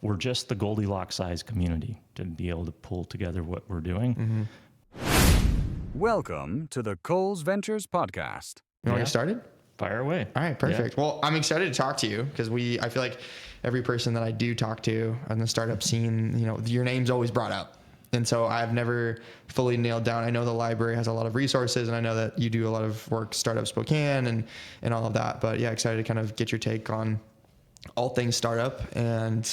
we're just the Goldilocks size community to be able to pull together what we're doing. Welcome to the Coles Ventures podcast. You want to get started? Fire away. All right, perfect. Yeah. Well, I'm excited to talk to you because I feel like every person that I do talk to on the startup scene, your name's always brought up. And so I've never fully nailed down. I know the library has a lot of resources, and I know that you do a lot of work, StartUp Spokane and all of that. But yeah, excited to kind of get your take on all things startup and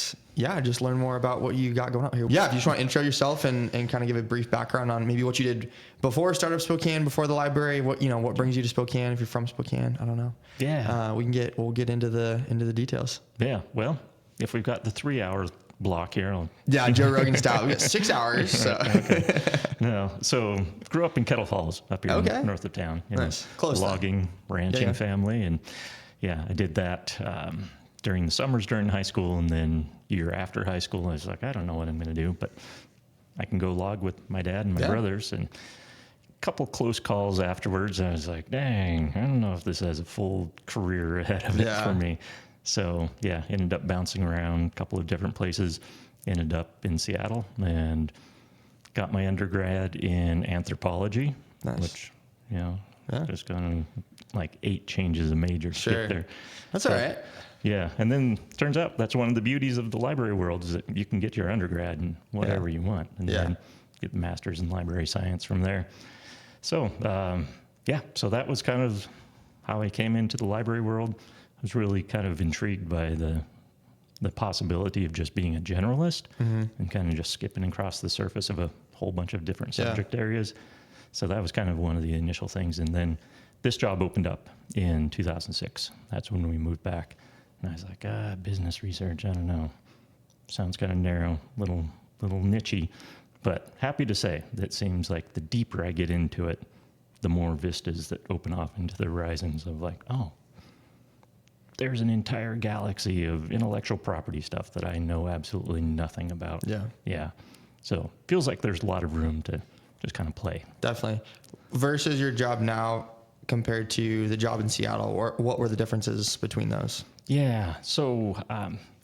just learn more about what you got going on here. Yeah, if you just want to intro yourself and kind of give a brief background on maybe what you did before StartUp Spokane, before the library, what brings you to Spokane, if you're from Spokane, I don't know. Yeah. We'll get into the details. Yeah. Well, if we've got the 3-hour block here. Joe Rogan style. We got 6 hours. So. Okay. No. So grew up in Kettle Falls up here north of town. Nice. Close. Logging, ranching family. And I did that during the summers during high school. And then year after high school, I was like, I don't know what I'm going to do, but I can go log with my dad and my brothers. And a couple close calls afterwards. I was like, dang, I don't know if this has a full career ahead of it for me. So ended up bouncing around a couple of different places, ended up in Seattle and got my undergrad in anthropology, which, just gone like 8 changes of major to get there. That's all right. Yeah. And then turns out that's one of the beauties of the library world is that you can get your undergrad in whatever you want and then get the master's in library science from there. So, so that was kind of how I came into the library world. I was really kind of intrigued by the possibility of just being a generalist and kind of just skipping across the surface of a whole bunch of different subject areas. So that was kind of one of the initial things. And then this job opened up in 2006. That's when we moved back. And I was like, business research, I don't know. Sounds kind of narrow, little niche-y. But happy to say that seems like the deeper I get into it, the more vistas that open off into the horizons of like, there's an entire galaxy of intellectual property stuff that I know absolutely nothing about. Yeah. So feels like there's a lot of room to just kind of play. Definitely. Versus your job now compared to the job in Seattle, or what were the differences between those? Yeah. So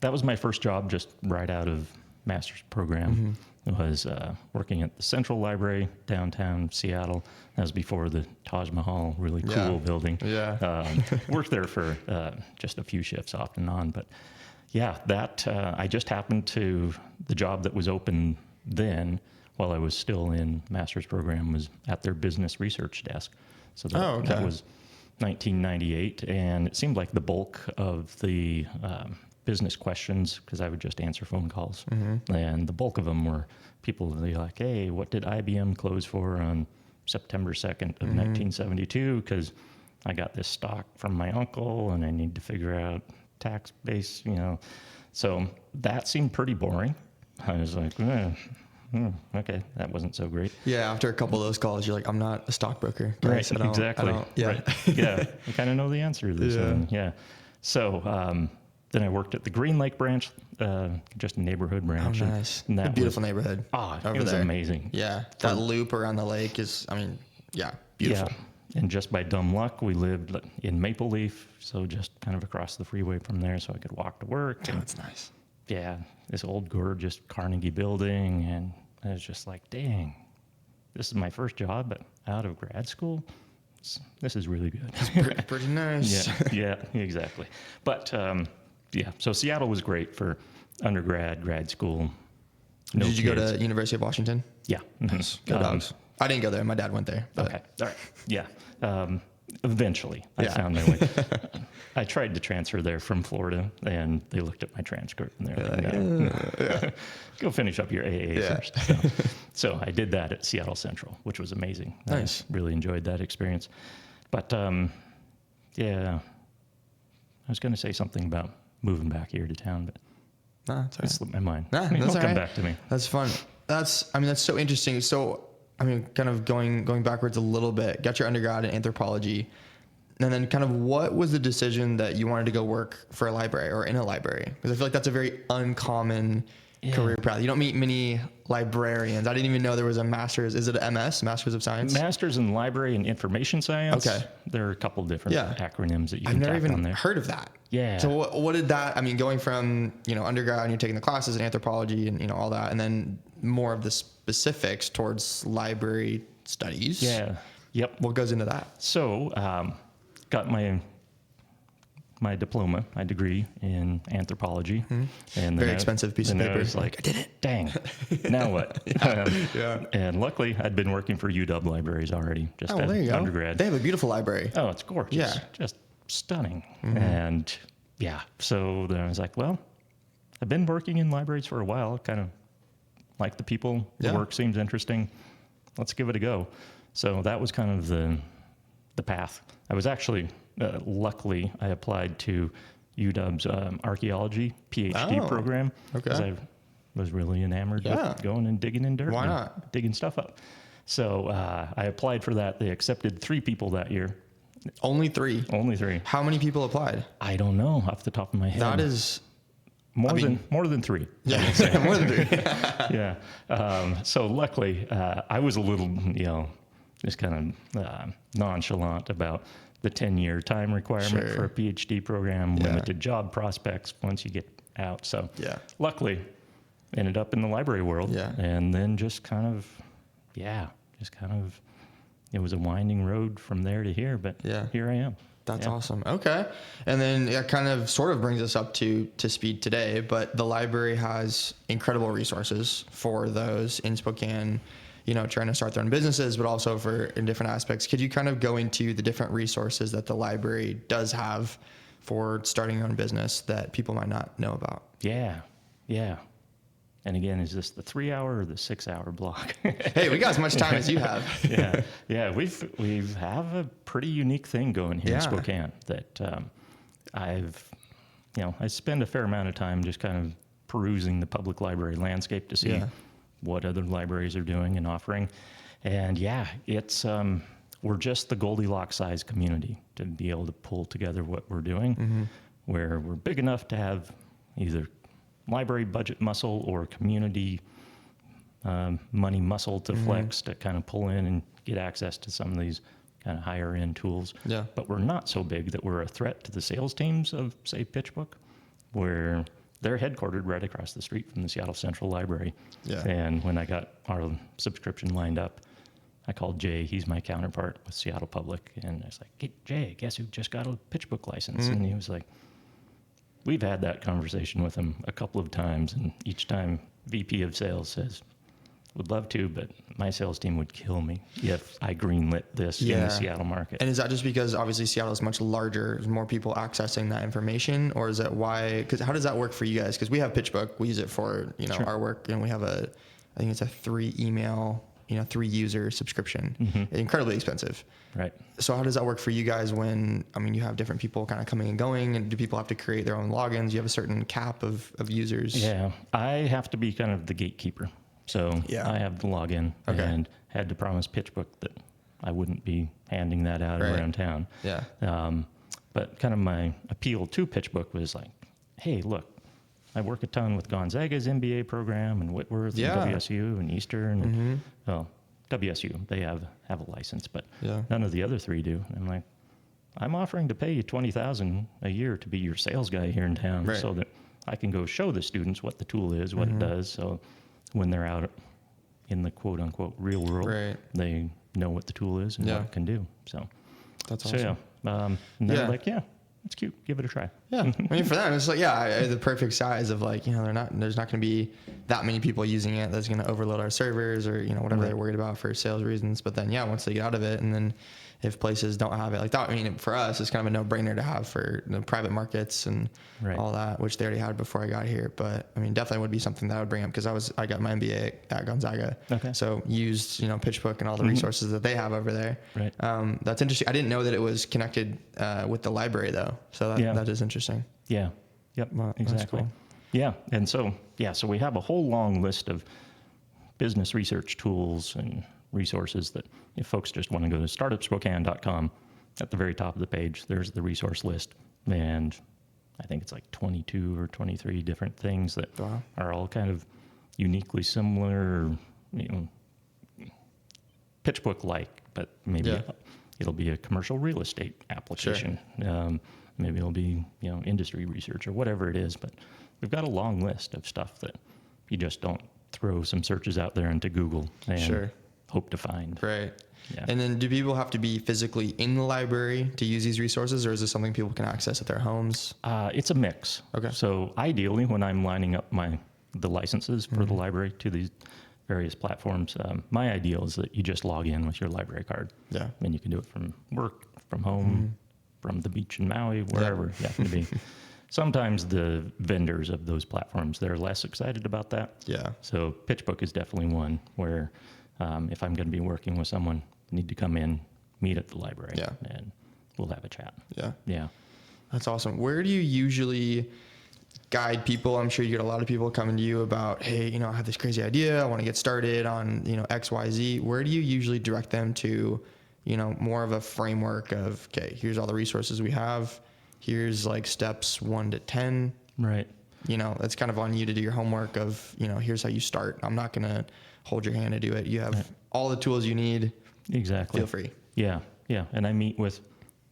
that was my first job just right out of master's program. It was working at the Central Library downtown Seattle. That was before the Taj Mahal, really cool building. Worked there for just a few shifts off and on. But that I just happened to, the job that was open then while I was still in master's program was at their business research desk. So that was 1998. And it seemed like the bulk of the business questions, because I would just answer phone calls, and the bulk of them were people like, hey, what did IBM close for on September 2nd of 1972? Because I got this stock from my uncle and I need to figure out tax base, So that seemed pretty boring. I was like, okay, that wasn't so great. Yeah, after a couple of those calls, you're like, I'm not a stockbroker. Right, exactly. Right. Yeah, I kind of know the answer to this one. Yeah. So then I worked at the Green Lake branch, just a neighborhood branch. Oh, nice. And that beautiful neighborhood. It was amazing. Yeah, that loop around the lake is, beautiful. Yeah. And just by dumb luck, we lived in Maple Leaf, so just kind of across the freeway from there, so I could walk to work. Oh, that's nice. Yeah, this old gorgeous Carnegie building, and I was just like, dang, this is my first job, but out of grad school. This is really good. It's pretty nice. Yeah, exactly. But so Seattle was great for undergrad, grad school. Did you go to University of Washington? Yeah. Nice. Go Dogs. I didn't go there. My dad went there. But. Okay. All right. Yeah. Eventually, I found my way. I tried to transfer there from Florida, and they looked at my transcript, and they're like, go finish up your AA first. So I did that at Seattle Central, which was amazing. Nice. I really enjoyed that experience. But, I was going to say something about moving back here to town, but it slipped my mind. It'll come back to me. That's fun. That's so interesting. So, kind of going backwards a little bit, got your undergrad in anthropology, and then kind of what was the decision that you wanted to go work for a library or in a library? Because I feel like that's a very uncommon career path. You don't meet many librarians. I didn't even know there was a master's. Is it an MS, Master's of Science? Master's in Library and Information Science. Okay. There are a couple different acronyms that you can I've never tack on even there. heard of that. Yeah. So what did that, I mean, going from, undergrad and you're taking the classes in anthropology and, all that, and then more of the specifics towards library studies. Yeah. Yep. What goes into that? So, got my diploma, my degree in anthropology, and Very expensive piece of paper. I was like, I did it. Dang. Now what? And luckily, I'd been working for UW libraries already, just as there you go. undergrad. They have a beautiful library. Oh, it's gorgeous. Yeah. Just stunning. And so then I was like, well, I've been working in libraries for a while. Kind of like the people. The work seems interesting. Let's give it a go. So that was kind of the path. I was actually, luckily, I applied to UW's archaeology PhD program because I was really enamored with going and digging in dirt. Why not? Digging stuff up. So I applied for that. They accepted 3 people that year. Only 3? Only 3. How many people applied? I don't know off the top of my head. That is... More than 3. Yeah, more than 3. Yeah. So luckily, I was a little, just kind of nonchalant about the 10-year time requirement for a PhD program, limited job prospects once you get out. So luckily, ended up in the library world. And then just kind of, it was a winding road from there to here, but here I am. That's awesome. Okay. And then that kind of sort of brings us up to speed today, but the library has incredible resources for those in Spokane, trying to start their own businesses, but also in different aspects. Could you kind of go into the different resources that the library does have for starting your own business that people might not know about? Yeah. And again, is this the 3-hour or the 6-hour block? Hey, we got as much time as you have. We have a pretty unique thing going here in Spokane that I spend a fair amount of time just kind of perusing the public library landscape to see what other libraries are doing and offering. And it's we're just the Goldilocks size community to be able to pull together what we're doing, where we're big enough to have either library budget muscle or community money muscle to flex to kind of pull in and get access to some of these kind of higher end tools. But we're not so big that we're a threat to the sales teams of, say, PitchBook, where they're headquartered right across the street from the Seattle Central Library. And when I got our subscription lined up, I called Jay. He's my counterpart with Seattle Public. And I was like, hey, Jay, guess who just got a PitchBook license? And he was like, we've had that conversation with him a couple of times, and each time VP of sales says, would love to, but my sales team would kill me if I greenlit this in the Seattle market. And is that just because obviously Seattle is much larger, there's more people accessing that information, or is that why, because how does that work for you guys? Because we have PitchBook, we use it for, our work, and we have I think it's a 3 email, 3 user subscription, incredibly expensive. Right. So how does that work for you guys when, you have different people kind of coming and going, and do people have to create their own logins? You have a certain cap of users? Yeah, I have to be kind of the gatekeeper. So I have the login and had to promise PitchBook that I wouldn't be handing that out around town. But kind of my appeal to PitchBook was like, hey, look, I work a ton with Gonzaga's MBA program and Whitworth and WSU and Eastern. And, well, WSU, they have a license, but none of the other 3 do. And I'm like, I'm offering to pay you $20,000 a year to be your sales guy here in town so that I can go show the students what the tool is, what it does. So when they're out in the quote unquote real world, they know what the tool is and what it can do. So that's awesome. And they're like, it's cute. Give it a try. For them, it's like, the perfect size of like, there's not going to be that many people using it that's going to overload our servers or, whatever they're worried about for sales reasons. But then, once they get out of it, and then if places don't have it like that, for us, it's kind of a no-brainer to have for the private markets and all that, which they already had before I got here. But definitely would be something that I would bring up because I got my MBA at Gonzaga. So used, PitchBook and all the resources that they have over there. That's interesting. I didn't know that it was connected with the library though. So that is interesting. Yep. Well, exactly. Cool. Yeah. And so we have a whole long list of business research tools and resources that if folks just want to go to startupspokane.com, at the very top of the page, there's the resource list. And I think it's like 22 or 23 different things that Wow. are all kind of uniquely similar, you know, pitch book like, but maybe Yeah. it'll be a commercial real estate application. Maybe it'll be, you know, industry research or whatever it is. But we've got a long list of stuff that you just don't throw some searches out there into Google and hope to find. Right. Yeah. And then do people have to be physically in the library to use these resources, or is this something people can access at their homes? It's a mix. Okay. So ideally, when I'm lining up the licenses for the library to these various platforms, my ideal is that you just log in with your library card. Yeah. And you can do it from work, from home, from the beach in Maui, wherever you happen to be. Sometimes the vendors of those platforms, they're less excited about that. Yeah. So PitchBook is definitely one where if I'm going to be working with someone, I need to come in, meet at the library, and we'll have a chat. Yeah. Yeah. That's awesome. Where do you usually guide people? I'm sure you get a lot of people coming to you about, hey, you know, I have this crazy idea. I want to get started on, you know, X, Y, Z. Where do you usually direct them to, you know, more of a framework of, okay, here's all the resources we have. Here's like steps 1 to 10. Right. You know, that's kind of on you to do your homework of, you know, here's how you start. I'm not going to hold your hand to do it. You have all the tools you need. Exactly. Feel free. Yeah. Yeah. And I meet with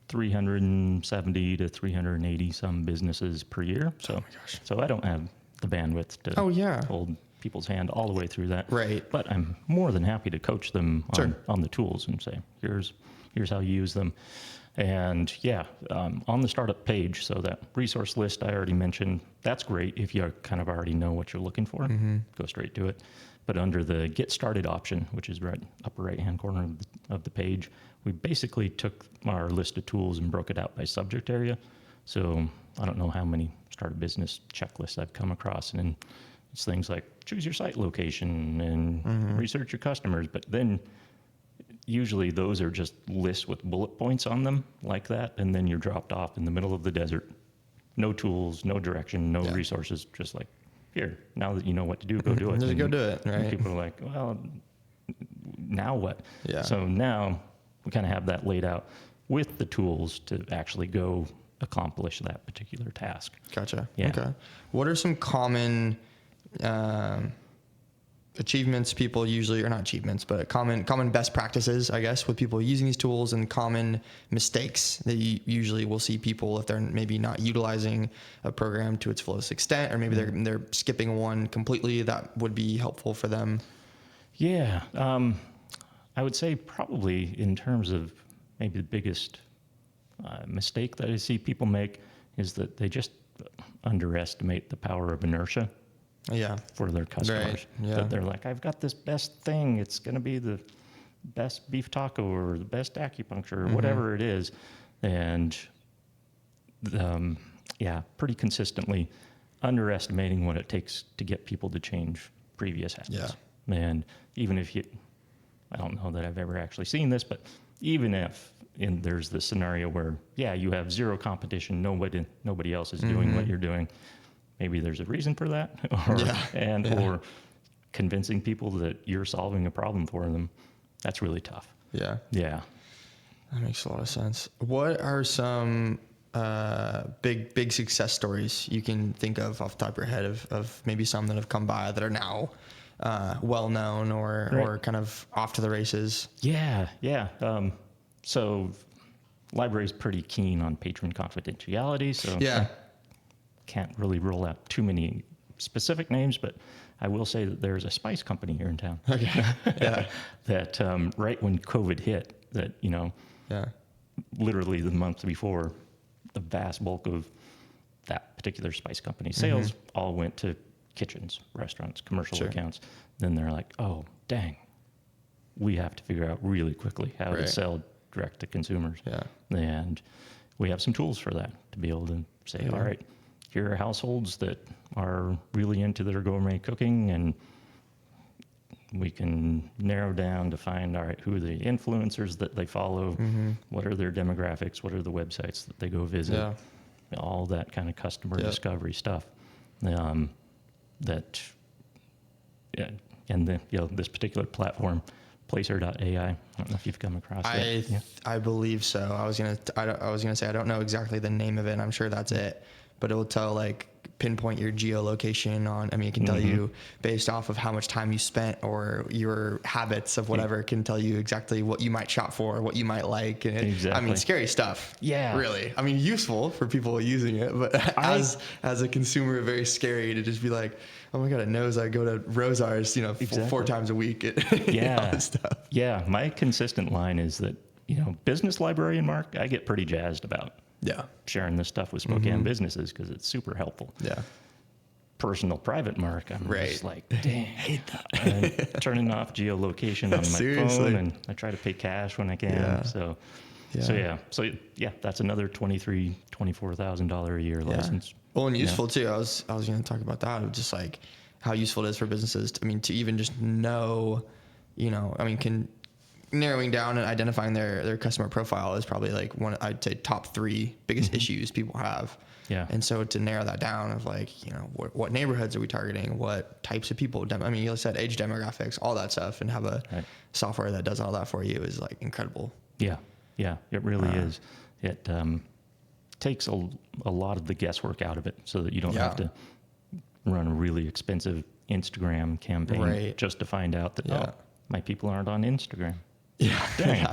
370 to 380 some businesses per year. So, oh my gosh. So I don't have the bandwidth to hold people's hand all the way through that. Right. But I'm more than happy to coach them on the tools and say, here's how you use them. And on the startup page, so that resource list I already mentioned, that's great if you kind of already know what you're looking for. Go straight to it. But under the Get Started option, which is right upper right-hand corner of the page, we basically took our list of tools and broke it out by subject area. So I don't know how many start a business checklists I've come across, and it's things like choose your site location and research your customers. But then usually those are just lists with bullet points on them like that, and then you're dropped off in the middle of the desert. No tools, no direction, no resources, just like, here, now that you know what to do, go do it. Just go do it, right? And people are like, well, now what? Yeah. So now we kind of have that laid out with the tools to actually go accomplish that particular task. Gotcha. Yeah. Okay. What are some common achievements people usually, or not achievements, but common best practices, I guess, with people using these tools, and common mistakes that you usually will see people if they're maybe not utilizing a program to its fullest extent, or maybe they're skipping one completely that would be helpful for them? Yeah. I would say probably in terms of maybe the biggest mistake that I see people make is that they just underestimate the power of inertia. Yeah. For their customers. Right. Yeah. That they're like, I've got this best thing. It's going to be the best beef taco or the best acupuncture or whatever it is. And pretty consistently underestimating what it takes to get people to change previous habits. Yeah. And even if I don't know that I've ever actually seen this, but even if there's this scenario where, you have zero competition, nobody else is doing what you're doing. Maybe there's a reason for that, or convincing people that you're solving a problem for them. That's really tough. Yeah. Yeah. That makes a lot of sense. What are some big success stories you can think of off the top of your head of maybe some that have come by that are now well known or kind of off to the races? Yeah. So library's pretty keen on patron confidentiality. So can't really roll out too many specific names, but I will say that there's a spice company here in town. Okay. Yeah. That right when COVID hit, that literally the month before, the vast bulk of that particular spice company sales all went to kitchens, restaurants, commercial accounts. Then they're like, oh, dang, we have to figure out really quickly how to sell direct to consumers. Yeah. And we have some tools for that to be able to say, all right, here are households that are really into their gourmet cooking, and we can narrow down to find, all right, who are the influencers that they follow, what are their demographics, what are the websites that they go visit, all that kind of customer discovery stuff. And this particular platform, Placer.ai, I don't know if you've come across it. I believe so. I was gonna say I don't know exactly the name of it. I'm sure that's it. but it will tell like pinpoint your geolocation on, I mean, it can tell you based off of how much time you spent or your habits of whatever, it can tell you exactly what you might shop for, what you might like. And Exactly. I mean, scary stuff. Yeah. Really. I mean, useful for people using it, but as a consumer, very scary to just be like, oh my God, it knows I go to Rosar's, you know, four times a week. Yeah. All this stuff. Yeah. My consistent line is that, you know, business librarian Mark, I get pretty jazzed about sharing this stuff with Spokane businesses because it's super helpful. Yeah. Personal private Mark, I'm just like, dang, hate that. I'm turning off geolocation on my phone, and I try to pay cash when I can. Yeah. So that's another $24,000 a year license. Well, and useful too. I was going to talk about that, just like how useful it is for businesses. To even just know, you know, I mean, narrowing down and identifying their customer profile is probably like one, I'd say top 3 biggest issues people have. Yeah. And so to narrow that down of like, you know, what neighborhoods are we targeting? What types of people? I mean, you said age demographics, all that stuff, and have a software that does all that for you is like incredible. Yeah. Yeah, it really is. It takes a lot of the guesswork out of it so that you don't have to run a really expensive Instagram campaign just to find out that, my people aren't on Instagram. Yeah. Dang.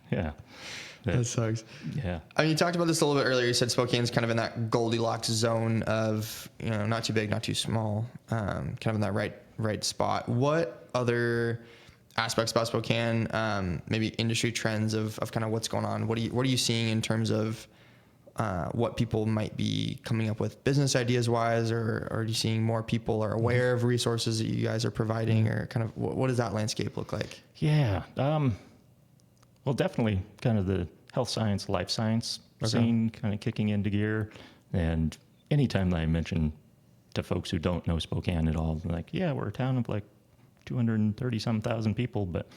Yeah. That sucks. Yeah. I mean, you talked about this a little bit earlier. You said Spokane's kind of in that Goldilocks zone of, you know, not too big, not too small, kind of in that right spot. What other aspects about Spokane, maybe industry trends of kind of what's going on? What are you seeing in terms of what people might be coming up with business ideas wise, or are you seeing more people are aware of resources that you guys are providing, or kind of what does that landscape look like? Yeah. Well, definitely kind of the health science, life science scene kind of kicking into gear. And anytime that I mention to folks who don't know Spokane at all, they're like, yeah, we're a town of like 230,000 people, but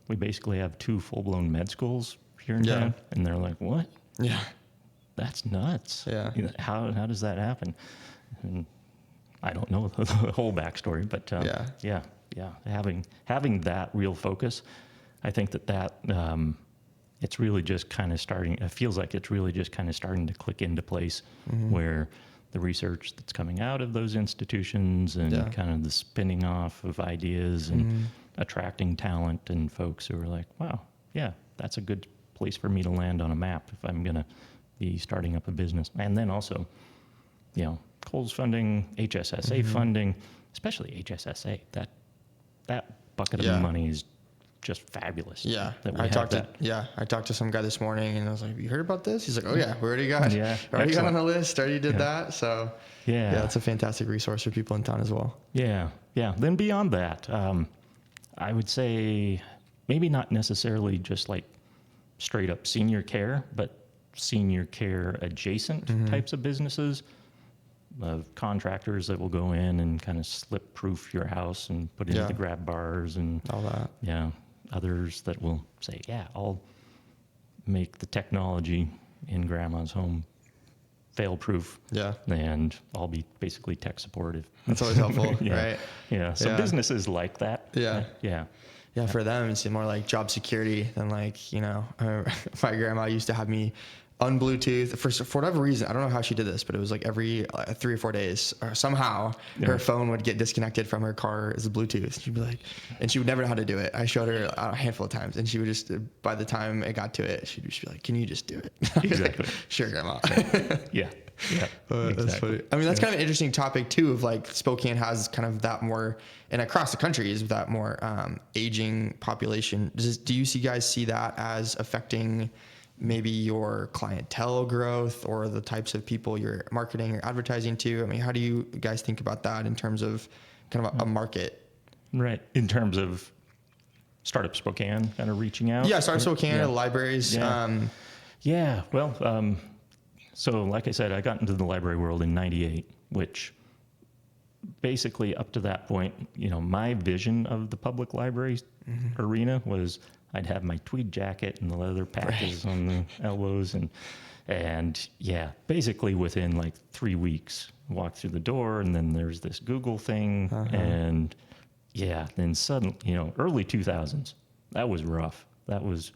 we basically have 2 full-blown med schools here in town. And they're like, what? Yeah. That's nuts. Yeah. You know, how does that happen? And I don't know the whole backstory, but having that real focus, I think that it's really just kind of starting. It feels like it's really just kind of starting to click into place, where the research that's coming out of those institutions and kind of the spinning off of ideas and attracting talent and folks who are like, wow, yeah, that's a good place for me to land on a map if I'm going to be starting up a business. And then also, you know, Coles funding, HSSA funding, especially HSSA, that bucket of money is just fabulous. Yeah. I talked to some guy this morning and I was like, you heard about this? He's like, oh yeah, we already got on the list, already did that. So yeah, it's a fantastic resource for people in town as well. Yeah. Yeah. Then beyond that, I would say maybe not necessarily just like straight up senior care, but senior care adjacent types of businesses, of contractors that will go in and kind of slip proof your house and put in the grab bars and all that. Yeah. Others that will say, yeah, I'll make the technology in grandma's home fail proof. Yeah. And I'll be basically tech supportive. That's always helpful, right? Yeah. So businesses like that. Yeah. Yeah. Yeah, for them, it's more like job security than like, you know, my grandma used to have me on Bluetooth for whatever reason. I don't know how she did this, but it was like every 3 or 4 days, somehow her phone would get disconnected from her car's Bluetooth. She'd be like, and she would never know how to do it. I showed her a handful of times, and she would just, by the time it got to it, she'd just be like, "Can you just do it?" Exactly. Like, sure, Grandma. Yeah. Exactly. That's funny. I mean, that's kind of an interesting topic too. Of like Spokane has kind of that more, and across the country is that more aging population. Do you guys see that as affecting maybe your clientele growth or the types of people you're marketing or advertising to? I mean, how do you guys think about that in terms of kind of a market? Right. In terms of StartUp Spokane kind of reaching out? Yeah, StartUp Spokane, the libraries. Yeah. Well, so like I said, I got into the library world in 98, which basically up to that point, you know, my vision of the public library arena was I'd have my tweed jacket and the leather patches on the elbows and yeah, basically within like 3 weeks, walk through the door and then there's this Google thing and yeah, then suddenly, you know, early 2000s, that was rough. That was,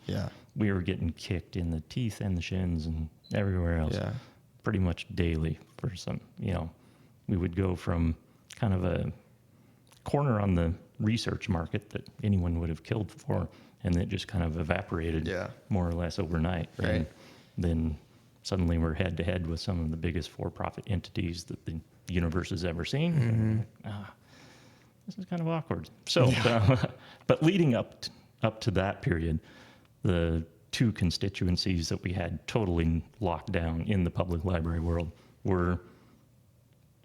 we were getting kicked in the teeth and the shins and everywhere else. Yeah. pretty much daily for some, we would go from kind of a corner on the research market that anyone would have killed for, and it just kind of evaporated more or less overnight. Right. And then suddenly we're head to head with some of the biggest for-profit entities that the universe has ever seen. This is kind of awkward. So, but leading up to that period, the two constituencies that we had totally locked down in the public library world were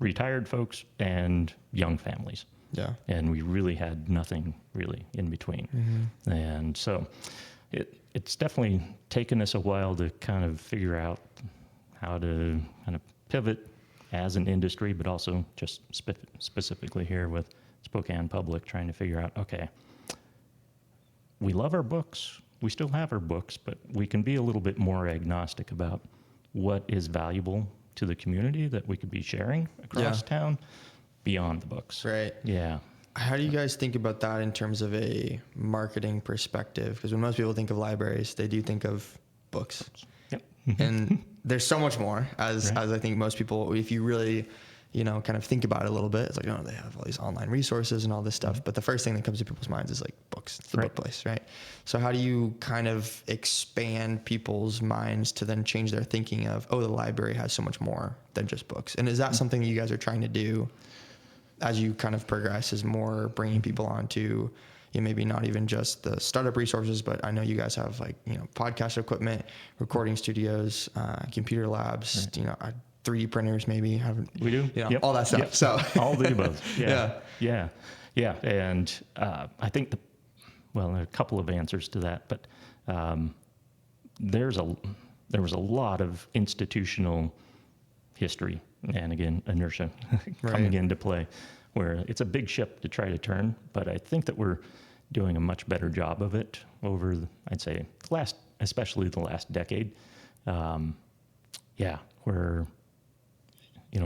retired folks and young families. Yeah. And we really had nothing really in between. And so it's definitely taken us a while to kind of figure out how to kind of pivot as an industry, but also just specifically here with Spokane Public, trying to figure out, okay, we love our books, we still have our books, but we can be a little bit more agnostic about what is valuable to the community that we could be sharing across town beyond the books. Right. Yeah. How do you guys think about that in terms of a marketing perspective? Because when most people think of libraries, they do think of books. Yep. And there's so much more, as I think most people, if you really, kind of think about it a little bit, it's like, they have all these online resources and all this stuff. But the first thing that comes to people's minds is like books. It's the book place, right? So how do you kind of expand people's minds to then change their thinking of, the library has so much more than just books? And is that something that you guys are trying to do as you kind of progress, is more bringing people onto, maybe not even just the startup resources, but I know you guys have podcast equipment, recording studios, computer labs, 3D printers, maybe. We do. All that stuff. So all the above. Yeah. And I think there are a couple of answers to that, but there was a lot of institutional history and, again, inertia coming into play, where it's a big ship to try to turn. But I think that we're doing a much better job of it over, I'd say, especially the last decade. Where,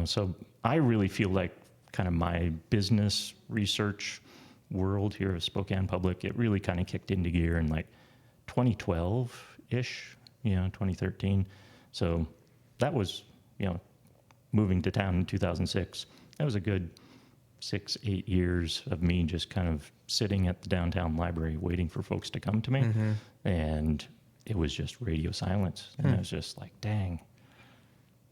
so I really feel like kind of my business research world here at Spokane Public, it really kind of kicked into gear in like 2012-ish, 2013. So that was, moving to town in 2006. That was a good 6-8 years of me just kind of sitting at the downtown library waiting for folks to come to me. And it was just radio silence. And I was just like, dang,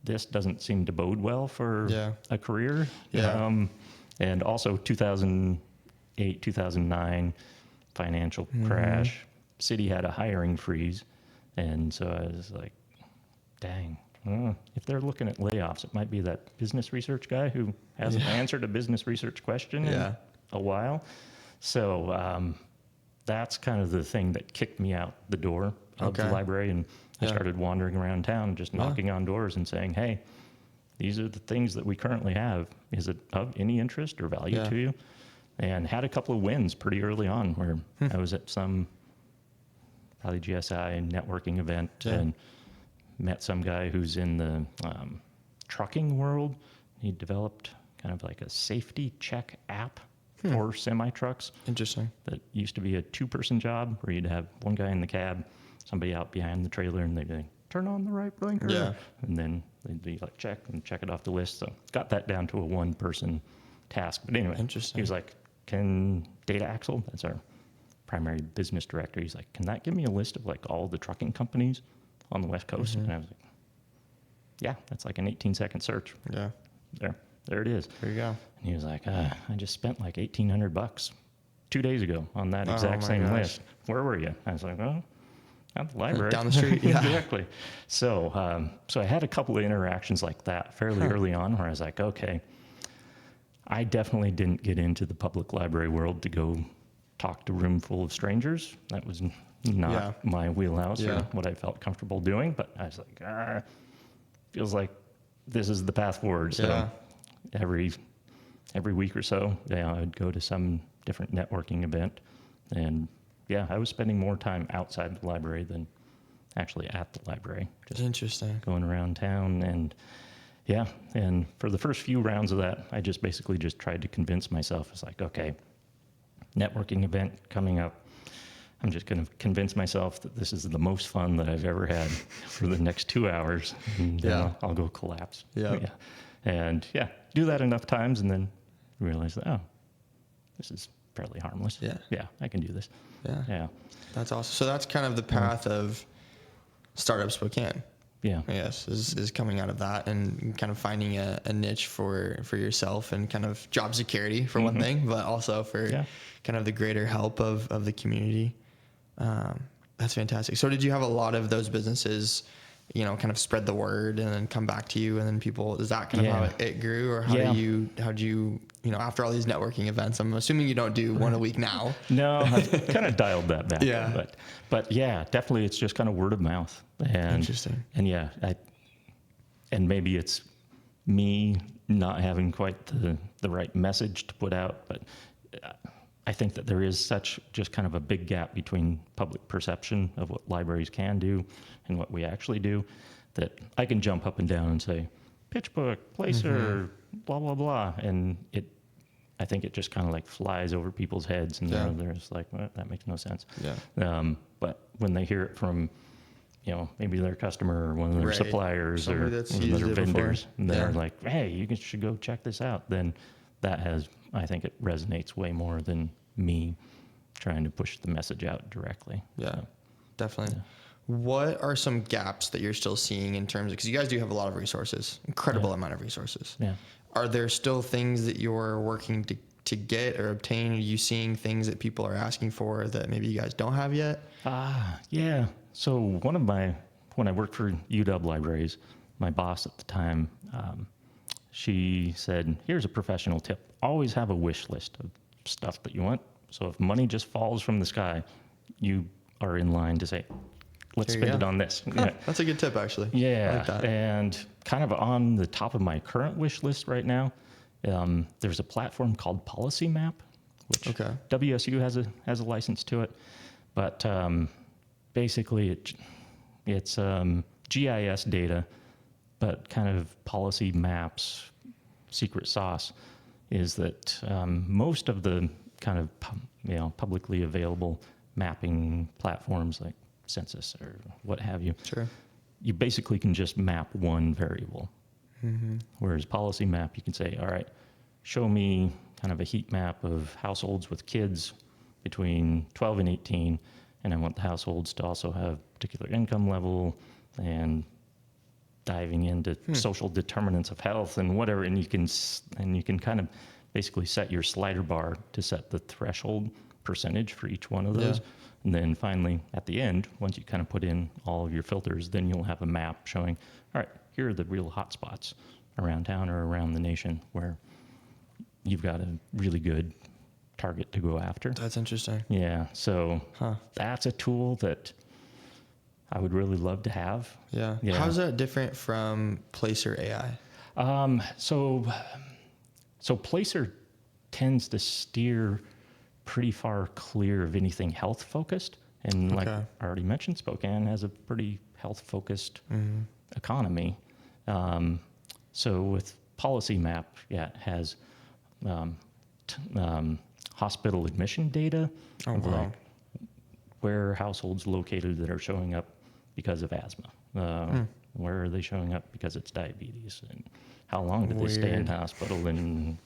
this doesn't seem to bode well for a career. And also 2008, 2009 financial crash, city had a hiring freeze. And so I was like, dang, if they're looking at layoffs, it might be that business research guy who hasn't answered a business research question in a while. So that's kind of the thing that kicked me out the door of the library. And I started wandering around town, just knocking on doors and saying, hey, these are the things that we currently have. Is it of any interest or value to you? And had a couple of wins pretty early on where I was at some Valley GSI networking event and met some guy who's in the trucking world. He developed kind of like a safety check app for semi-trucks. Interesting. That used to be a 2-person job where you'd have one guy in the cab, somebody out behind the trailer, and they'd be, turn on the right blinker. And then they'd be like, check it off the list. So got that down to a 1-person task. But anyway, he was like, can Data Axel, that's our primary business director, he's like, can that give me a list of like all the trucking companies on the West Coast? And I was like, yeah, that's like an 18-second search. There it is. There you go. And he was like, I just spent like $1,800 2 days ago on that exact same list. Where were you? I was like, at the library. Down the street, Exactly. So I had a couple of interactions like that fairly early on where I was like, okay, I definitely didn't get into the public library world to go talk to a room full of strangers. That was not my wheelhouse or what I felt comfortable doing. But I was like, feels like this is the path forward. So every week or so, I'd go to some different networking event. And I was spending more time outside the library than actually at the library. Just interesting. Going around town and and for the first few rounds of that, I just tried to convince myself. It's like, okay, networking event coming up. I'm just going to convince myself that this is the most fun that I've ever had for the next 2 hours, and then I'll go collapse. And do that enough times, and then realize that, oh, this is fairly harmless. Yeah, I can do this. Yeah. That's awesome. So that's kind of the path of StartUp Spokane. Yeah. Yes, is coming out of that and kind of finding a niche for yourself and kind of job security for one thing, but also for kind of the greater help of the community. That's fantastic. So did you have a lot of those businesses, kind of spread the word and then come back to you, and then people, is that kind of how it grew, or how'd you, after all these networking events, I'm assuming you don't do one a week now. No, I've kind of dialed that back. But yeah, definitely it's just kind of word of mouth. And, interesting. And and maybe it's me not having quite the right message to put out, but I think that there is such just kind of a big gap between public perception of what libraries can do and what we actually do, that I can jump up and down and say, pitch book, placer, blah, blah, blah. And I think it just kind of like flies over people's heads, and they're just like, well, that makes no sense. But when they hear it from, maybe their customer or one of their suppliers or one of their vendors, and they're like, hey, you should go check this out, then I think it resonates way more than me trying to push the message out directly. Definitely. What are some gaps that you're still seeing in terms of, because you guys do have a lot of resources, incredible amount of resources. Are there still things that you're working to get or obtain? Are you seeing things that people are asking for that maybe you guys don't have yet? Yeah. So when I worked for UW Libraries, my boss at the time, she said, here's a professional tip. Always have a wish list of stuff that you want. So if money just falls from the sky, you are in line to say, let's spend it on this. That's a good tip, actually. Yeah. I like that. And kind of on the top of my current wish list right now, there's a platform called Policy Map, which WSU has a license to it. But basically it's GIS data, but kind of policy maps. Secret sauce is that most of the kind of publicly available mapping platforms like Census or what have you, you basically can just map one variable. Whereas Policy Map, you can say, all right, show me kind of a heat map of households with kids between 12 and 18, and I want the households to also have particular income level and diving into social determinants of health and whatever, and you can kind of basically set your slider bar to set the threshold percentage for each one of those. And then finally, at the end, once you kind of put in all of your filters, then you'll have a map showing, all right, here are the real hot spots around town or around the nation where you've got a really good target to go after. That's interesting. Yeah, so that's a tool that I would really love to have. Yeah. How's that different from Placer AI? So Placer tends to steer pretty far clear of anything health focused. And like I already mentioned, Spokane has a pretty health focused economy. So with Policy Map, it has hospital admission data of like where are households located that are showing up because of asthma. Where are they showing up because it's diabetes, and how long did they stay in hospital? And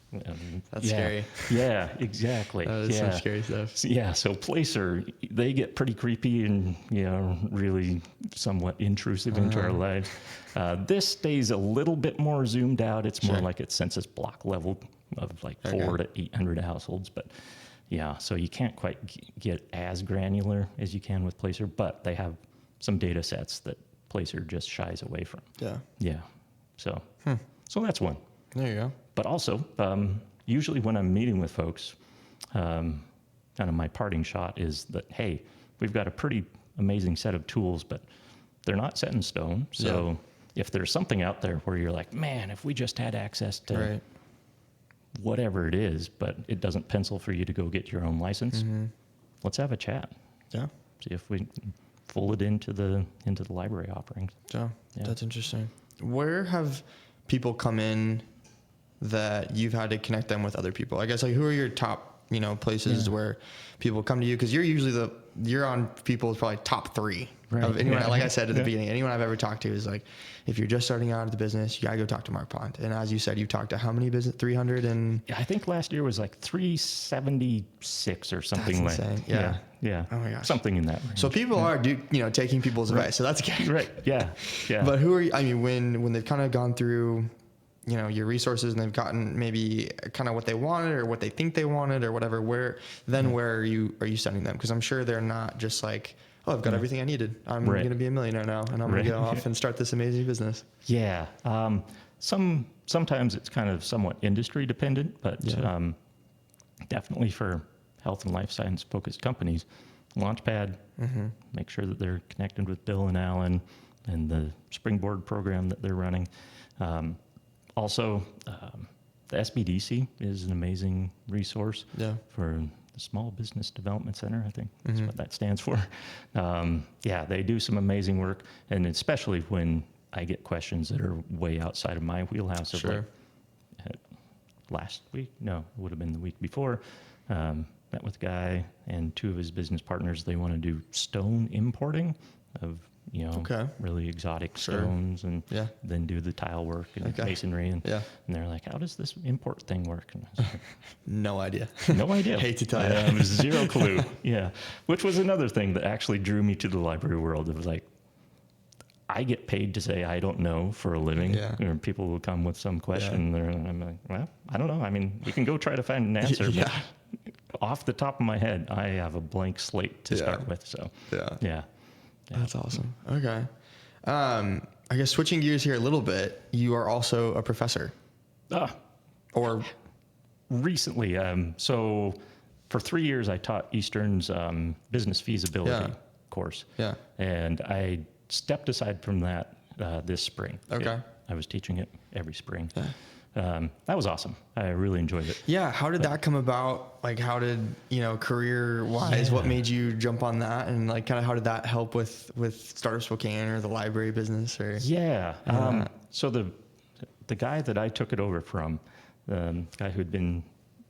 that's scary. Yeah, exactly. That is some scary stuff. Yeah, so Placer, they get pretty creepy and really somewhat intrusive into our lives. This stays a little bit more zoomed out. It's more like it's census block level of like 400 to 800 households, but yeah, so you can't quite get as granular as you can with Placer, but they have some data sets that Placer just shies away from. Yeah. So that's one. There you go. But also, usually when I'm meeting with folks, kind of my parting shot is that, hey, we've got a pretty amazing set of tools, but they're not set in stone. So if there's something out there where you're like, man, if we just had access to whatever it is, but it doesn't pencil for you to go get your own license, let's have a chat. Yeah. See if we fold it into the library offerings. Yeah. That's interesting. Where have people come in that you've had to connect them with other people? I guess, like, who are your top, places where people come to you, because you're on people's probably top 3 of anyone. Like I said at the beginning, anyone I've ever talked to is like, if you're just starting out at the business, you gotta go talk to Mark Pond. And as you said, you've talked to how many business? 300 and I think last year was like 376 or something. That's insane. Yeah. Yeah. Oh my gosh. Something in that range. So people are taking people's advice. So that's good. Right. Yeah. Yeah. But who are you? I mean, when they've kind of gone through, your resources, and they've gotten maybe kind of what they wanted or what they think they wanted or whatever, where are you sending them? Because I'm sure they're not just like, oh, I've got everything I needed. I'm going to be a millionaire now, and I'm going to go off and start this amazing business. Yeah. Sometimes it's kind of somewhat industry dependent, but definitely for health and life science focused companies, Launchpad, make sure that they're connected with Bill and Alan and the Springboard program that they're running. Also, the SBDC is an amazing resource for the Small Business Development Center, I think that's what that stands for. They do some amazing work, and especially when I get questions that are way outside of my wheelhouse. Of like, last week, no, it would have been the week before, met with a guy and 2 of his business partners. They want to do stone importing of really exotic stones, and then do the tile work and masonry, and they're like, how does this import thing work? And I was like, no idea. Hate to tell you. Zero clue. Yeah. Which was another thing that actually drew me to the library world. It was like, I get paid to say I don't know for a living. Or people will come with some question, and I'm like, well, I don't know. I mean, we can go try to find an answer. But off the top of my head, I have a blank slate to start with. So yeah. That's awesome. Okay. I guess switching gears here a little bit, you are also a professor. Or recently. So for 3 years, I taught Eastern's business feasibility course. Yeah. And I stepped aside from that this spring. Okay. I was teaching it every spring. That was awesome. I really enjoyed it. Yeah. How did that come about? Like, how did, career wise, what made you jump on that? And like, kind of how did that help with StartUp Spokane or the library business? Or so the guy that I took it over from, the guy who'd been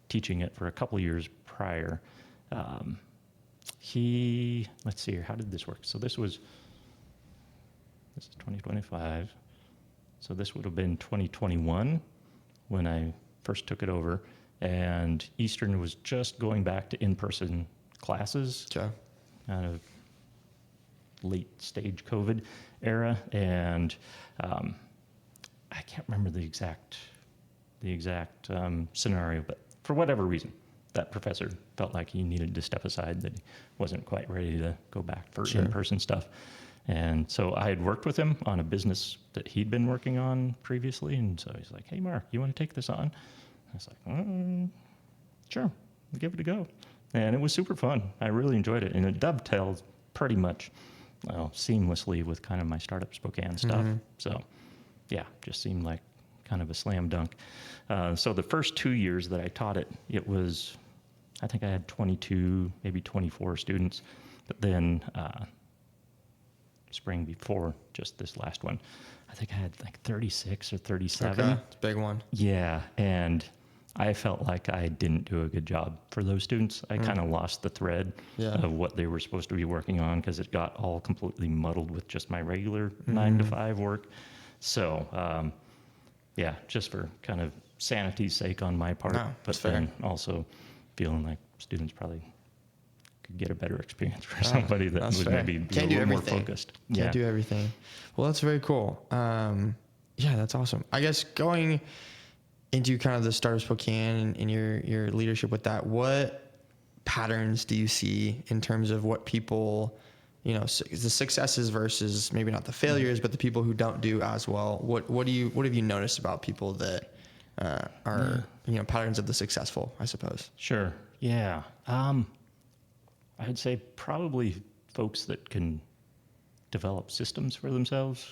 teaching it for a couple of years prior, let's see here, how did this work? So this is 2025. So this would have been 2021 when I first took it over, and Eastern was just going back to in-person classes, kind of late stage COVID era, and I can't remember the exact scenario, but for whatever reason, that professor felt like he needed to step aside, that he wasn't quite ready to go back for in-person stuff. And so I had worked with him on a business that he'd been working on previously. And so he's like, hey, Mark, you want to take this on? I was like, sure, give it a go. And it was super fun. I really enjoyed it. And it dovetails pretty much seamlessly with kind of my StartUp Spokane stuff. So just seemed like kind of a slam dunk. So the first 2 years that I taught it, I think I had 22, maybe 24 students. But then spring before just this last one, I think I had like 36 or 37. Okay, it's a big one. Yeah, and I felt like I didn't do a good job for those students. I kind of lost the thread of what they were supposed to be working on, because it got all completely muddled with just my regular 9 to 5 work. So, just for kind of sanity's sake on my part, but then also feeling like students probably could get a better experience for somebody that would maybe be a little more focused. Can't do everything. Well, that's very cool. That's awesome. I guess going into kind of the StartUp Spokane and your leadership with that, what patterns do you see in terms of what people, the successes versus maybe not the failures, but the people who don't do as well? What have you noticed about people that are patterns of the successful, I suppose? Sure. Yeah. I'd say probably folks that can develop systems for themselves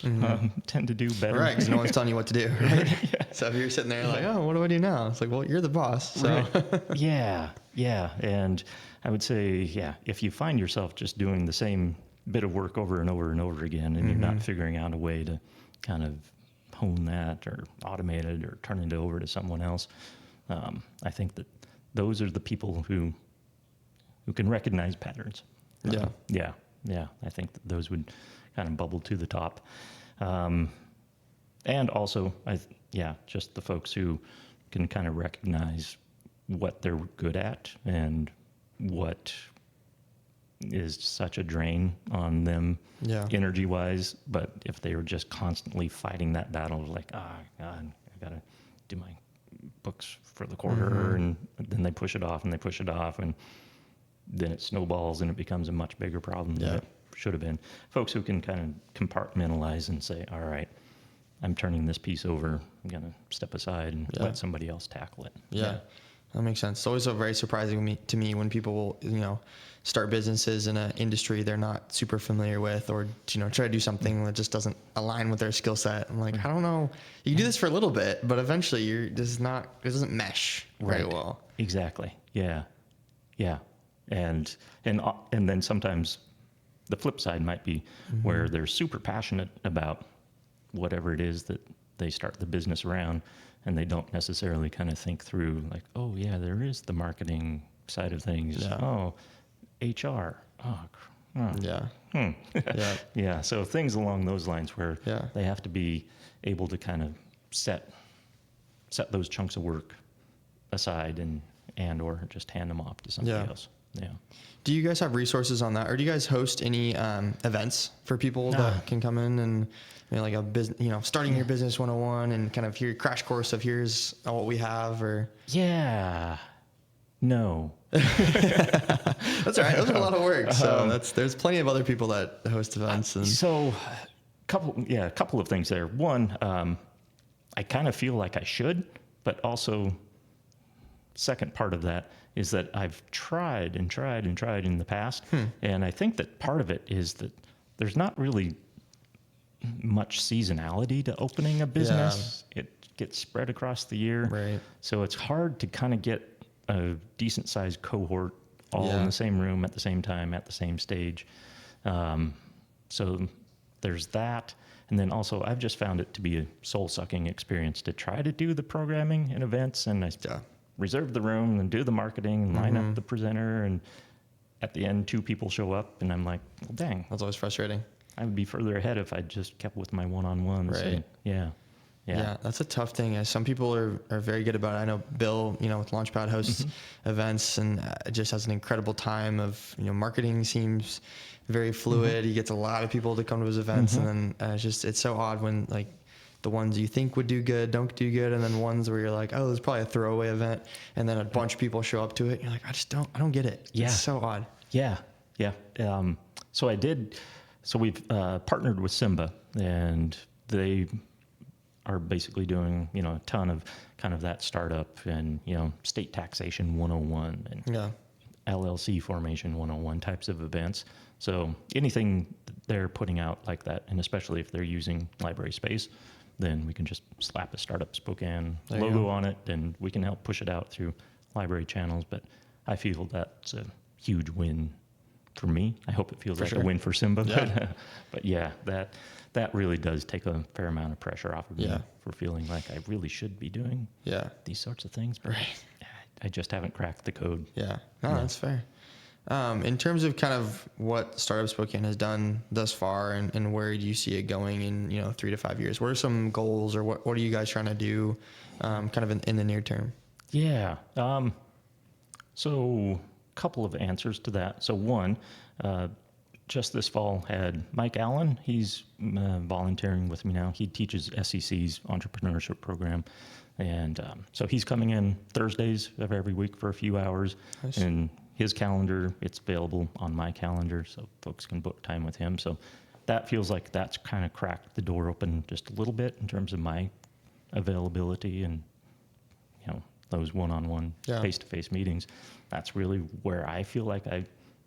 tend to do better. Right, because no one's telling you what to do, right? So if you're sitting there like, oh, what do I do now? It's like, well, you're the boss. So. Right. Yeah. And I would say, if you find yourself just doing the same bit of work over and over and over again, and you're not figuring out a way to kind of hone that or automate it or turn it over to someone else, I think that those are the people who can recognize patterns. Yeah. I think that those would kind of bubble to the top. And also, just the folks who can kind of recognize what they're good at and what is such a drain on them energy-wise. But if they were just constantly fighting that battle, like, God, I got to do my books for the quarter, and then they push it off, and then it snowballs, and it becomes a much bigger problem than it should have been. Folks who can kind of compartmentalize and say, all right, I'm turning this piece over, I'm going to step aside and let somebody else tackle it. Yeah. That makes sense. It's always very surprising to me when people, start businesses in an industry they're not super familiar with, or, try to do something that just doesn't align with their skill set. I'm like, I don't know. You can do this for a little bit, but eventually it doesn't mesh very well. Exactly. Yeah. And then sometimes the flip side might be where they're super passionate about whatever it is that they start the business around, and they don't necessarily kind of think through, like, oh yeah, there is the marketing side of things. Yeah. Oh, HR. Yeah. So things along those lines where they have to be able to kind of set those chunks of work aside and or just hand them off to somebody else. Yeah. Do you guys have resources on that, or do you guys host any events for people that can come in and like a business, starting your business 101 and kind of hear crash course of here's what we have, or? Yeah. No. That's all right. Those are a lot of work. So there's plenty of other people that host events. And so a couple of things there. One, I kind of feel like I should, but also second part of that is that I've tried in the past. And I think that part of it is that there's not really much seasonality to opening a business. It gets spread across the year. Right. So it's hard to kind of get a decent sized cohort all in the same room at the same time, at the same stage. So there's that. And then also I've just found it to be a soul sucking experience to try to do the programming and events, and I reserve the room and do the marketing and line up the presenter, and at the end 2 people show up, and I'm like, well, dang, that's always frustrating. I would be further ahead if I just kept with my one-on-ones. Right. And Yeah, that's a tough thing. Some people are very good about it. I know Bill, with Launchpad hosts events and just has an incredible time of, marketing seems very fluid. He gets a lot of people to come to his events, and then it's so odd when like the ones you think would do good don't do good, and then ones where you're like, oh, there's probably a throwaway event, and then a bunch of people show up to it. And you're like, I don't get it. Yeah. It's so odd. Yeah. So we've partnered with Simba, and they are basically doing, a ton of kind of that startup and, state taxation 101 and LLC formation 101 types of events. So anything they're putting out like that, and especially if they're using library space, then we can just slap a StartUp Spokane logo on it, and we can help push it out through library channels. But I feel that's a huge win for me. I hope it feels like a win for Simba. Yeah. But that really does take a fair amount of pressure off of me for feeling like I really should be doing these sorts of things. But I just haven't cracked the code. Yeah. No, that's fair. In terms of kind of what StartUp Spokane has done thus far, and where do you see it going in 3 to 5 years? What are some goals, or what are you guys trying to do kind of in the near term? Yeah. So a couple of answers to that. So one, just this fall had Mike Allen. He's volunteering with me now. He teaches SEC's entrepreneurship program. And so he's coming in Thursdays of every week for a few hours. Nice. And his calendar, it's available on my calendar, so folks can book time with him. So that feels like that's kind of cracked the door open just a little bit in terms of my availability and, those one-on-one face-to-face meetings. That's really where I feel like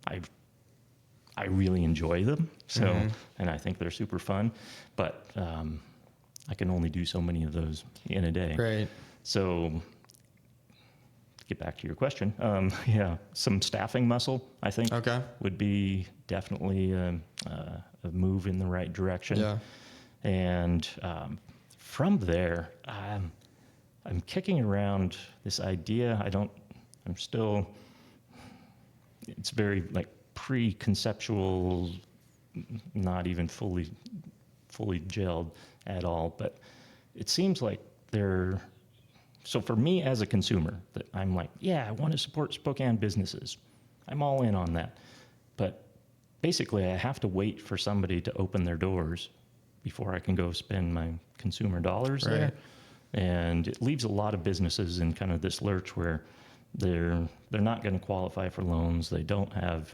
I really enjoy them. So, and I think they're super fun, but I can only do so many of those in a day. Right. So to get back to your question, some staffing muscle, I think, would be definitely a move in the right direction. Yeah. And from there, I'm kicking around this idea. I'm still, it's very like pre-conceptual, not even fully gelled at all. But it seems like so for me as a consumer, that I'm like, yeah, I want to support Spokane businesses. I'm all in on that. But basically, I have to wait for somebody to open their doors before I can go spend my consumer dollars there. And it leaves a lot of businesses in kind of this lurch where they're not going to qualify for loans. They don't have,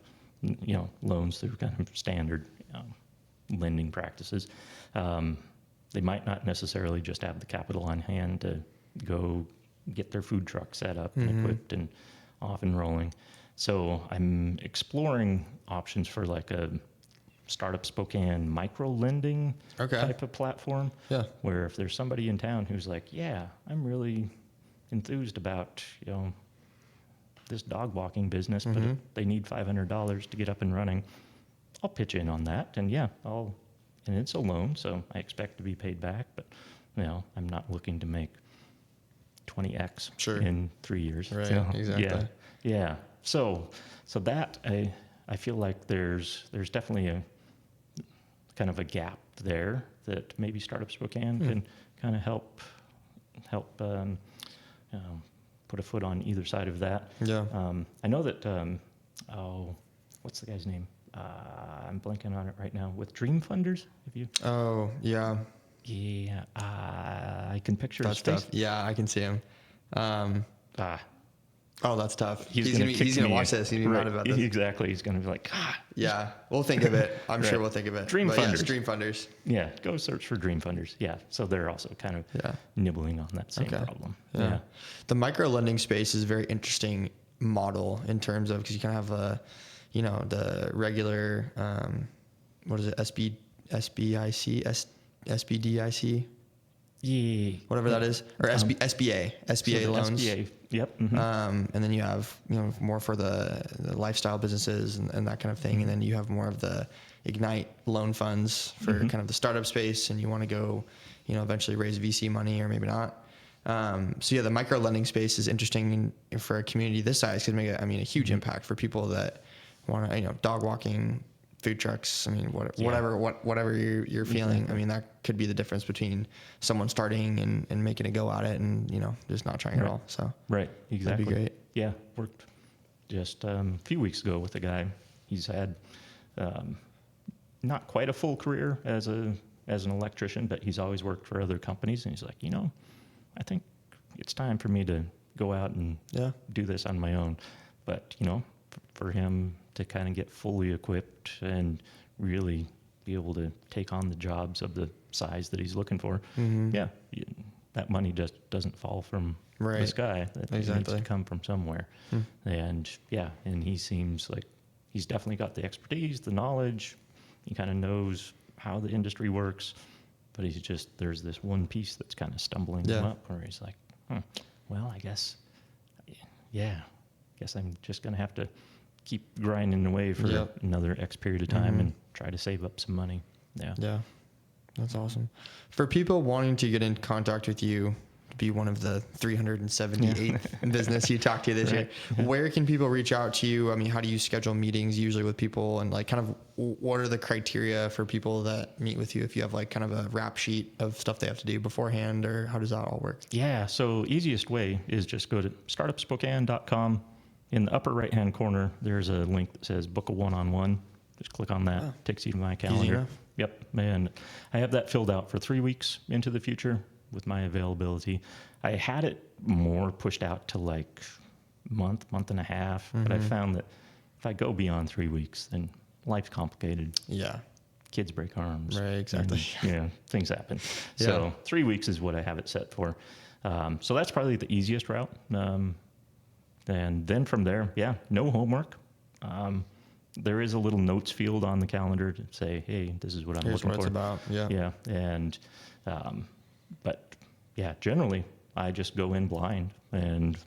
loans through kind of standard lending practices. They might not necessarily just have the capital on hand to go get their food truck set up and equipped and off and rolling. So I'm exploring options for like a StartUp Spokane micro lending type of platform. Yeah. Where if there's somebody in town who's like, yeah, I'm really enthused about, this dog walking business, but they need $500 to get up and running, I'll pitch in on that. And and it's a loan, so I expect to be paid back, but I'm not looking to make 20x in 3 years. Right, exactly. Yeah. So that I feel like there's definitely a kind of a gap there that maybe StartUp Spokane can kind of help put a foot on either side of that. Yeah. I know that what's the guy's name? I'm blanking on it right now. With Dream Funders, have you? Oh yeah. Yeah. I can picture his face. Yeah, I can see him. Oh, that's tough. He's gonna watch this. He's gonna be mad about this. Exactly. He's gonna be like, Yeah, we'll think of it. I'm sure we'll think of it. Dream Funders. Yes, Dream Funders. Yeah, go search for Dream Funders. Yeah, so they're also kind of nibbling on that same problem. Yeah. The micro lending space is a very interesting model in terms of, because you kind of have the regular, what is it, SBDIC? Yeah. Whatever that is, or SBA loans. SBA, yep. And then you have, more for the lifestyle businesses and that kind of thing. And then you have more of the Ignite loan funds for kind of the startup space, and you want to go, eventually raise VC money or maybe not. So the micro lending space is interesting for a community this size, could make a huge impact for people that want to, dog walking, food trucks. Whatever you're feeling. That could be the difference between someone starting and making a go at it and, just not trying at all. So exactly. That'd be great. Yeah. Worked just a few weeks ago with a guy. He's had, not quite a full career as an electrician, but he's always worked for other companies. And he's like, I think it's time for me to go out and do this on my own. But, for him to kind of get fully equipped and really be able to take on the jobs of the size that he's looking for, that money just doesn't fall from the sky. It needs to come from somewhere. And he seems like he's definitely got the expertise, the knowledge. He kind of knows how the industry works, but there's this one piece that's kind of stumbling him up, where he's like, well, I guess I'm just going to have to keep grinding away for another X period of time and try to save up some money. Yeah. That's awesome. For people wanting to get in contact with you, to be one of the 378 business you talked to this year, where can people reach out to you? How do you schedule meetings usually with people, and kind of what are the criteria for people that meet with you? If you have kind of a rap sheet of stuff they have to do beforehand, or how does that all work? Yeah. So easiest way is just go to startupspokane.com. In the upper right-hand corner, there's a link that says book a one-on-one. Just click on that. Takes you to my calendar. Yep. And I have that filled out for 3 weeks into the future with my availability. I had it more pushed out to month and a half, but I found that if I go beyond 3 weeks, then life's complicated. Yeah. Kids break arms. Right, exactly. And, things happen. So 3 weeks is what I have it set for. So that's probably the easiest route. And then from there, no homework. There is a little notes field on the calendar to say, hey, this is what I'm looking for. Here's what it's about. Yeah. And, generally I just go in blind and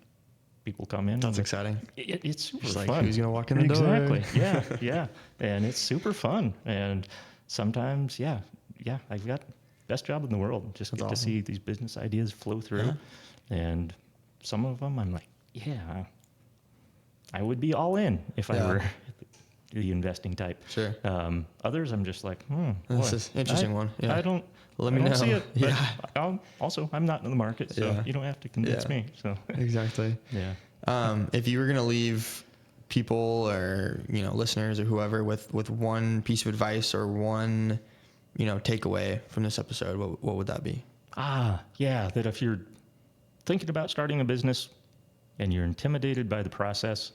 people come in. That's exciting. It's super fun. Who's going to walk in the door? Exactly. Yeah. And it's super fun. And sometimes, I've got best job in the world. Just get to see these business ideas flow through. And some of them I'm like, I would be all in if I were the investing type. Sure. Others, I'm just like, this is an interesting one. Yeah. I don't see it. But I'm not in the market, so you don't have to convince me. So exactly. Yeah. If you were going to leave people or, listeners or whoever with one piece of advice or one, takeaway from this episode, what would that be? That if you're thinking about starting a business and you're intimidated by the process,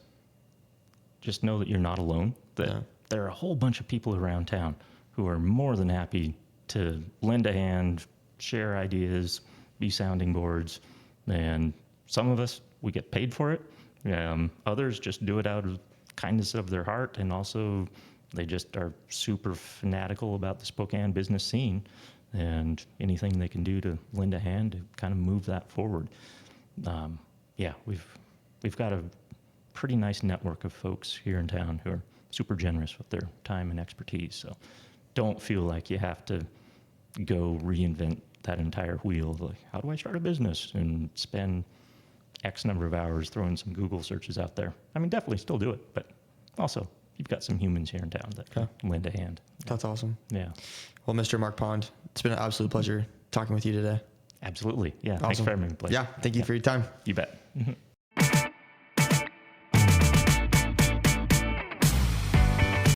just know that you're not alone, that there are a whole bunch of people around town who are more than happy to lend a hand, share ideas, be sounding boards. And some of us, we get paid for it. Others just do it out of kindness of their heart. And also they just are super fanatical about the Spokane business scene and anything they can do to lend a hand to kind of move that forward. We've got a pretty nice network of folks here in town who are super generous with their time and expertise. So don't feel like you have to go reinvent that entire wheel. Like, how do I start a business and spend X number of hours throwing some Google searches out there? I mean, definitely still do it, but also you've got some humans here in town that can lend a hand. That's awesome. Yeah. Well, Mr. Mark Pond, it's been an absolute pleasure talking with you today. Absolutely. Yeah. Awesome. Thanks for having me, Blake. Yeah. Thank you for your time. You bet.